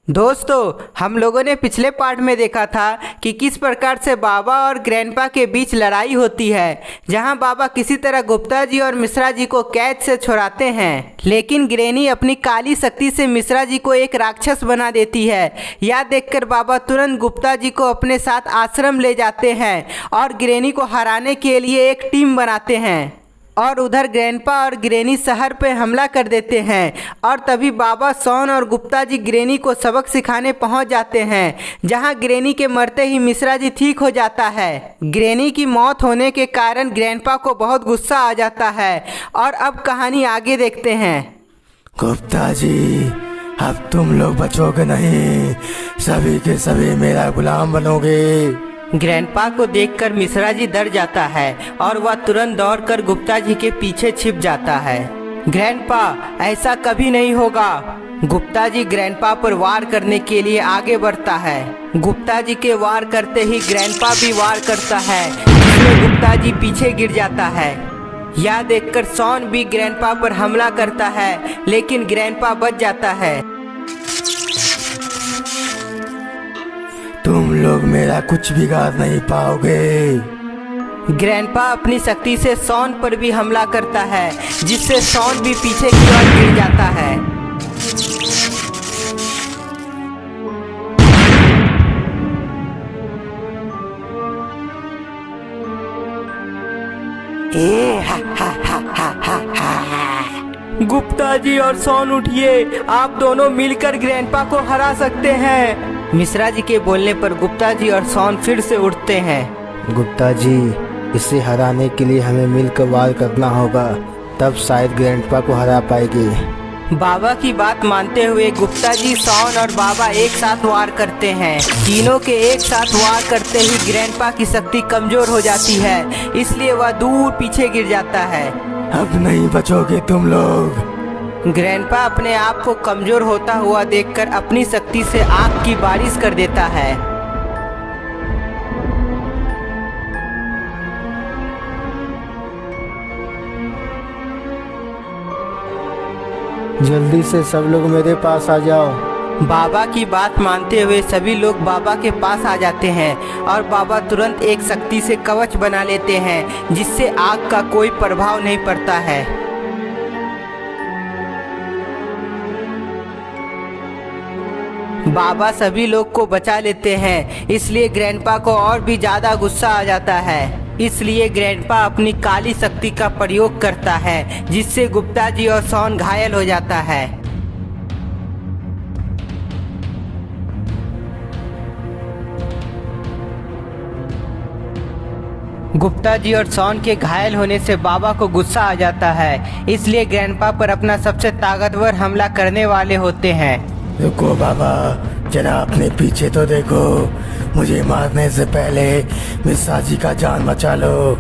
दोस्तों, हम लोगों ने पिछले पार्ट में देखा था कि किस प्रकार से बाबा और ग्रैंडपा के बीच लड़ाई होती है, जहां बाबा किसी तरह गुप्ता जी और मिश्रा जी को कैद से छुड़ाते हैं, लेकिन ग्रैनी अपनी काली शक्ति से मिश्रा जी को एक राक्षस बना देती है। यह देखकर बाबा तुरंत गुप्ता जी को अपने साथ आश्रम ले जाते हैं और ग्रैनी को हराने के लिए एक टीम बनाते हैं। और उधर ग्रैंडपा और ग्रैनी शहर पे हमला कर देते हैं और तभी बाबा, शॉन और गुप्ता जी ग्रैनी को सबक सिखाने पहुंच जाते हैं, जहां ग्रैनी के मरते ही मिश्रा जी ठीक हो जाता है। ग्रैनी की मौत होने के कारण ग्रैंडपा को बहुत गुस्सा आ जाता है और अब कहानी आगे देखते हैं। गुप्ता जी, अब तुम लोग बचोगे नहीं, सभी के सभी मेरा गुलाम बनोगे। ग्रैंडपा को देखकर मिश्रा जी डर जाता है और वह तुरंत दौड़कर गुप्ता जी के पीछे छिप जाता है। ग्रैंडपा, ऐसा कभी नहीं होगा। गुप्ता जी ग्रैंडपा पर वार करने के लिए आगे बढ़ता है। गुप्ता जी के वार करते ही ग्रैंडपा भी वार करता है, जिसमें गुप्ता जी पीछे गिर जाता है। यह देखकर शॉन भी ग्रैंडपा पर हमला करता है, लेकिन ग्रैंडपा बच जाता है। तुम लोग मेरा कुछ बिगाड़ नहीं पाओगे। ग्रैंडपा अपनी शक्ति से शॉन पर भी हमला करता है, जिससे शॉन भी पीछे की ओर गिर जाता है। गुप्ता जी और शॉन उठिए, आप दोनों मिलकर ग्रैंडपा को हरा सकते हैं। मिश्रा जी के बोलने पर गुप्ता जी और शॉन फिर से उठते हैं। गुप्ता जी, इसे हराने के लिए हमें मिलकर वार करना होगा, तब शायद ग्रैंडपा को हरा पाएगी। बाबा की बात मानते हुए गुप्ता जी, शॉन और बाबा एक साथ वार करते हैं। तीनों के एक साथ वार करते ही ग्रैंडपा की शक्ति कमजोर हो जाती है, इसलिए वह दूर पीछे गिर जाता है। अब नहीं बचोगे तुम लोग। ग्रैंडपा अपने आप को कमजोर होता हुआ देखकर अपनी शक्ति से आग की बारिश कर देता है। जल्दी से सब लोग मेरे पास आ जाओ। बाबा की बात मानते हुए सभी लोग बाबा के पास आ जाते हैं और बाबा तुरंत एक शक्ति से कवच बना लेते हैं, जिससे आग का कोई प्रभाव नहीं पड़ता है। बाबा सभी लोग को बचा लेते हैं, इसलिए ग्रैंडपा को और भी ज्यादा गुस्सा आ जाता है। इसलिए ग्रैंडपा अपनी काली शक्ति का प्रयोग करता है, जिससे गुप्ता जी और शॉन घायल हो जाता है। गुप्ता जी और शॉन के घायल होने से बाबा को गुस्सा आ जाता है, इसलिए ग्रैंडपा पर अपना सबसे ताकतवर हमला करने वाले होते हैं। रुको बाबा, जरा अपने पीछे तो देखो। मुझे मारने से पहले मिश्रा जी का जान बचा लो।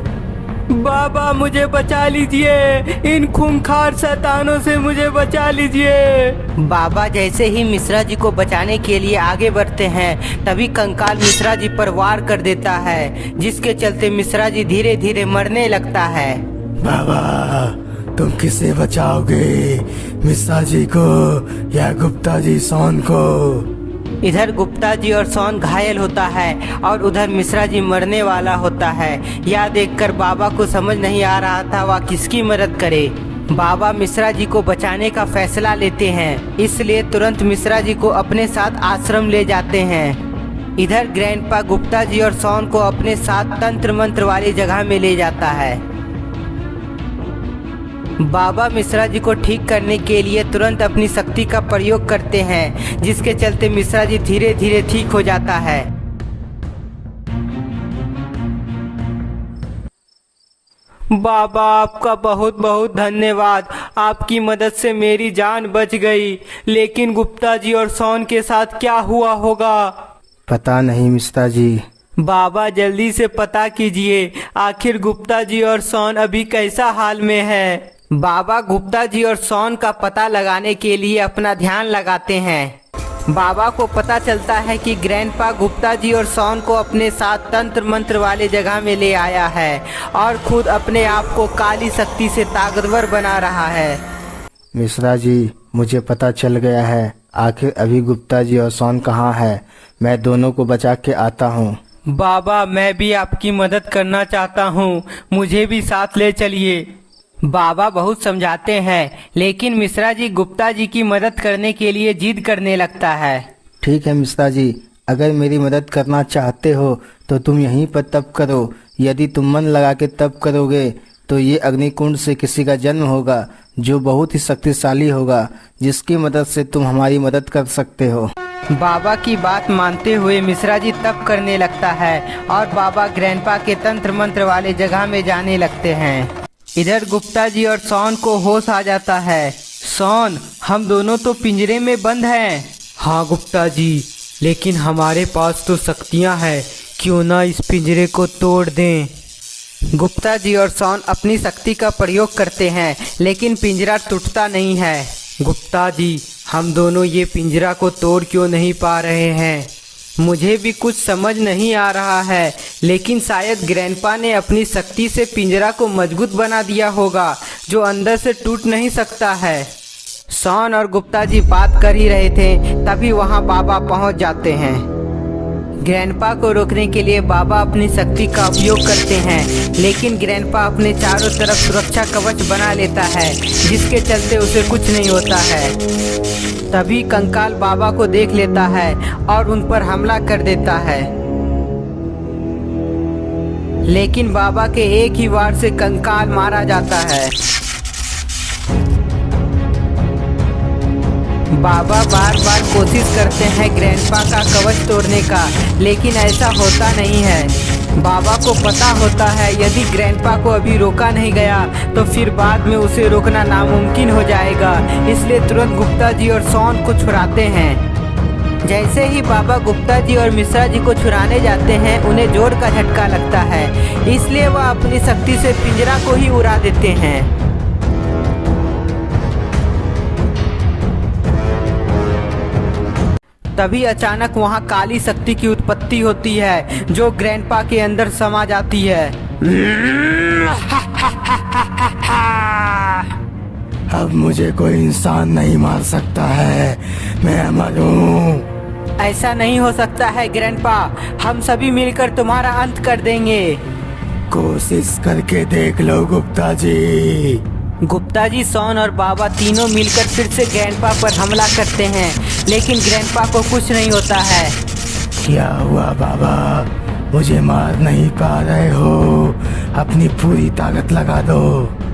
बाबा, मुझे बचा लीजिए, इन खूंखार शैतानों से मुझे बचा लीजिए। बाबा जैसे ही मिश्रा जी को बचाने के लिए आगे बढ़ते हैं, तभी कंकाल मिश्रा जी पर वार कर देता है, जिसके चलते मिश्रा जी धीरे धीरे मरने लगता है। बाबा, तुम किसे बचाओगे, मिश्रा जी को या गुप्ता जी शॉन को? इधर गुप्ता जी और शॉन घायल होता है और उधर मिश्रा जी मरने वाला होता है। यह देखकर बाबा को समझ नहीं आ रहा था वह किसकी मदद करे। बाबा मिश्रा जी को बचाने का फैसला लेते हैं, इसलिए तुरंत मिश्रा जी को अपने साथ आश्रम ले जाते हैं। इधर ग्रैंडपा गुप्ता जी और शॉन को अपने साथ तंत्र मंत्र वाली जगह में ले जाता है। बाबा मिश्रा जी को ठीक करने के लिए तुरंत अपनी शक्ति का प्रयोग करते हैं, जिसके चलते मिश्रा जी धीरे धीरे ठीक हो जाता है। बाबा, आपका बहुत बहुत धन्यवाद। आपकी मदद से मेरी जान बच गई, लेकिन गुप्ता जी और शॉन के साथ क्या हुआ होगा? पता नहीं मिश्रा जी। बाबा, जल्दी से पता कीजिए, आखिर गुप्ता जी और शॉन अभी कैसा हाल में है। बाबा गुप्ता जी और शॉन का पता लगाने के लिए अपना ध्यान लगाते हैं। बाबा को पता चलता है कि ग्रैंडपा गुप्ता जी और शॉन को अपने साथ तंत्र मंत्र वाले जगह में ले आया है और खुद अपने आप को काली शक्ति से ताकतवर बना रहा है। मिश्रा जी, मुझे पता चल गया है आखिर अभी गुप्ता जी और सोन कहाँ है? मैं दोनों को बचा के आता हूँ। बाबा, मैं भी आपकी मदद करना चाहता हूँ, मुझे भी साथ ले चलिए। बाबा बहुत समझाते हैं, लेकिन मिश्रा जी गुप्ता जी की मदद करने के लिए जिद करने लगता है। ठीक है मिश्रा जी, अगर मेरी मदद करना चाहते हो तो तुम यहीं पर तप करो। यदि तुम मन लगा के तप करोगे तो ये अग्निकुंड से किसी का जन्म होगा जो बहुत ही शक्तिशाली होगा, जिसकी मदद से तुम हमारी मदद कर सकते हो। बाबा की बात मानते हुए मिश्रा जी तप करने लगता है और बाबा ग्रैंडपा के तंत्र मंत्र वाले जगह में जाने लगते हैं। इधर गुप्ता जी और सोन को होश आ जाता है। सोन, हम दोनों तो पिंजरे में बंद हैं। हाँ गुप्ता जी, लेकिन हमारे पास तो शक्तियाँ हैं, क्यों ना इस पिंजरे को तोड़ दें। गुप्ता जी और सोन अपनी शक्ति का प्रयोग करते हैं, लेकिन पिंजरा टूटता नहीं है। गुप्ता जी, हम दोनों ये पिंजरा को तोड़ क्यों नहीं पा रहे हैं? मुझे भी कुछ समझ नहीं आ रहा है, लेकिन शायद ग्रैंडपा ने अपनी शक्ति से पिंजरा को मजबूत बना दिया होगा, जो अंदर से टूट नहीं सकता है। सोन और गुप्ता जी बात कर ही रहे थे, तभी वहां बाबा पहुंच जाते हैं। ग्रैंडपा को रोकने के लिए बाबा अपनी शक्ति का उपयोग करते हैं, लेकिन ग्रैंडपा अपने चारों तरफ सुरक्षा कवच बना लेता है, जिसके चलते उसे कुछ नहीं होता है। तभी कंकाल बाबा को देख लेता है और उन पर हमला कर देता है, लेकिन बाबा के एक ही वार से कंकाल मारा जाता है। बाबा बार बार कोशिश करते हैं ग्रैंडपा का कवच तोड़ने का, लेकिन ऐसा होता नहीं है। बाबा को पता होता है यदि ग्रैंडपा को अभी रोका नहीं गया तो फिर बाद में उसे रोकना नामुमकिन हो जाएगा, इसलिए तुरंत गुप्ता जी और सोन को छुड़ाते हैं। जैसे ही बाबा गुप्ता जी और मिश्रा जी को छुड़ाने जाते हैं, उन्हें जोर का झटका लगता है, इसलिए वह अपनी शक्ति से पिंजरा को ही उड़ा देते हैं। तभी अचानक वहां काली शक्ति की उत्पत्ति होती है, जो ग्रैंडपा के अंदर समा जाती है। अब मुझे कोई इंसान नहीं मार सकता है, मैं अमर हूँ। ऐसा नहीं हो सकता है ग्रैंडपा, हम सभी मिलकर तुम्हारा अंत कर देंगे। कोशिश करके देख लो गुप्ता जी। गुप्ता जी, सोन और बाबा तीनों मिलकर फिर से ग्रैंडपा पर हमला करते हैं, लेकिन ग्रैंडपा को कुछ नहीं होता है। क्या हुआ बाबा, मुझे मार नहीं पा रहे हो? अपनी पूरी ताकत लगा दो।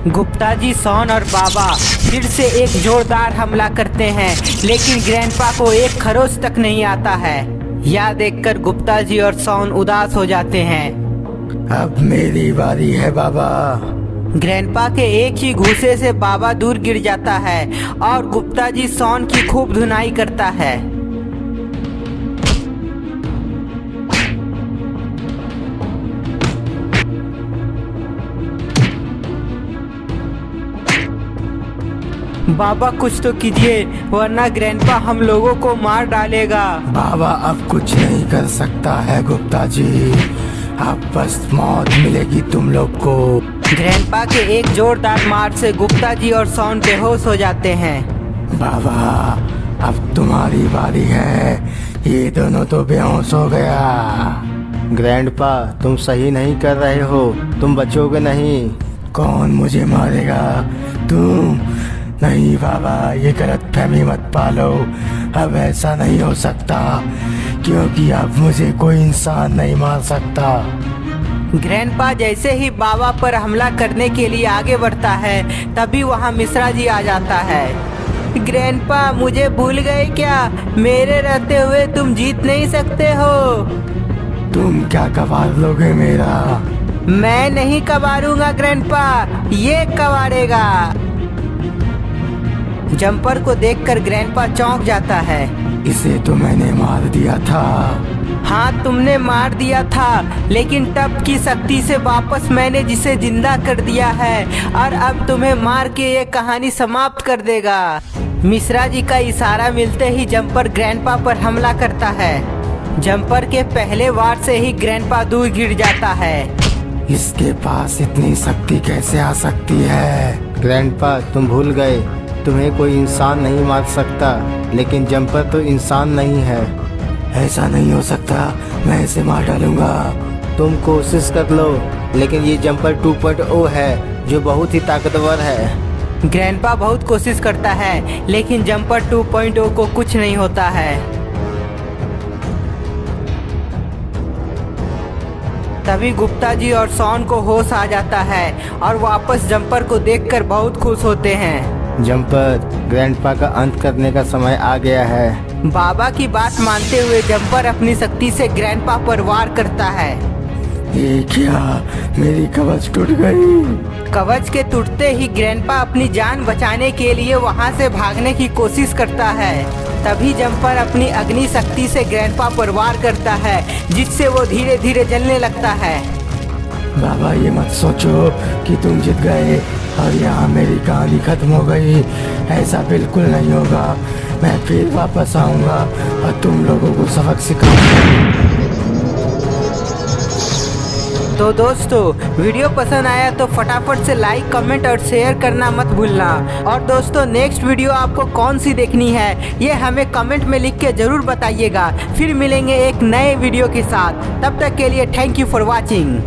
गुप्ता जी, सोन और बाबा फिर से एक जोरदार हमला करते हैं, लेकिन ग्रैंडपा को एक खरोच तक नहीं आता है। यह देखकर गुप्ता जी और सोन उदास हो जाते हैं। अब मेरी बारी है बाबा। ग्रैंडपा के एक ही घूसे से बाबा दूर गिर जाता है और गुप्ता जी सोन की खूब धुनाई करता है। बाबा कुछ तो कीजिए, वरना ग्रैंडपा हम लोगों को मार डालेगा। बाबा अब कुछ नहीं कर सकता है गुप्ता जी, अब बस मौत मिलेगी तुम लोग को। ग्रैंडपा के एक जोरदार मार से गुप्ता जी और सोन बेहोश हो जाते हैं। बाबा अब तुम्हारी बारी है, ये दोनों तो बेहोश हो गया। ग्रैंडपा, तुम सही नहीं कर रहे हो, तुम बचोगे नहीं। कौन मुझे मारेगा? तुम? नहीं बाबा, ये गलत फहमी मत पालो, अब ऐसा नहीं हो सकता, क्योंकि अब मुझे कोई इंसान नहीं मार सकता। ग्रैंडपा जैसे ही बाबा पर हमला करने के लिए आगे बढ़ता है, तभी वहां मिश्रा जी आ जाता है। ग्रैंडपा, मुझे भूल गए क्या? मेरे रहते हुए तुम जीत नहीं सकते हो। तुम क्या कबार लोगे मेरा? मैं नहीं कबारूंगा ग्रैंडपा, ये कबारेगा। जंपर को देखकर ग्रैंडपा चौंक जाता है। इसे तो मैंने मार दिया था। हाँ, तुमने मार दिया था, लेकिन तब की शक्ति से वापस मैंने जिसे जिंदा कर दिया है, और अब तुम्हें मार के ये कहानी समाप्त कर देगा। मिश्रा जी का इशारा मिलते ही जंपर ग्रैंडपा पर हमला करता है। जंपर के पहले वार से ही ग्रैंडपा दूर गिर जाता है। इसके पास इतनी शक्ति कैसे आ सकती है? ग्रैंडपा, तुम भूल गए, तुम्हें कोई इंसान नहीं मार सकता, लेकिन जंपर तो इंसान नहीं है। ऐसा नहीं हो सकता, मैं इसे मार डालूंगा। तुम कोशिश कर लो, लेकिन ये जंपर 2.0 है जो बहुत ही ताकतवर है। ग्रैंडपा बहुत कोशिश करता है लेकिन जंपर 2.0 को कुछ नहीं होता है। तभी गुप्ता जी और शॉन को होश आ जाता है और वापस जंपर को देखकर बहुत खुश होते हैं। जंपर, ग्रैंडपा का अंत करने का समय आ गया है। बाबा की बात मानते हुए जंपर अपनी शक्ति से ग्रैंडपा पर वार करता है। ये क्या, मेरी कवच टूट गई। कवच के टूटते ही ग्रैंडपा अपनी जान बचाने के लिए वहां से भागने की कोशिश करता है। तभी जंपर अपनी अग्नि शक्ति से ग्रैंडपा पर वार करता है, जिससे वो धीरे धीरे जलने लगता है। बाबा ये मत सोचो कि तुम जीत गए और यहाँ मेरी कहानी खत्म हो गई। ऐसा बिल्कुल नहीं होगा। मैं फिर वापस आऊँगा और तुम लोगों को सबक सिखाऊंगा। तो दोस्तों, वीडियो पसंद आया तो फटाफट से लाइक, कमेंट और शेयर करना मत भूलना। और दोस्तों, नेक्स्ट वीडियो आपको कौन सी देखनी है ये हमें कमेंट में लिख के ज़रूर बताइएगा। फिर मिलेंगे एक नए वीडियो के साथ। तब तक के लिए थैंक यू फॉर वॉचिंग।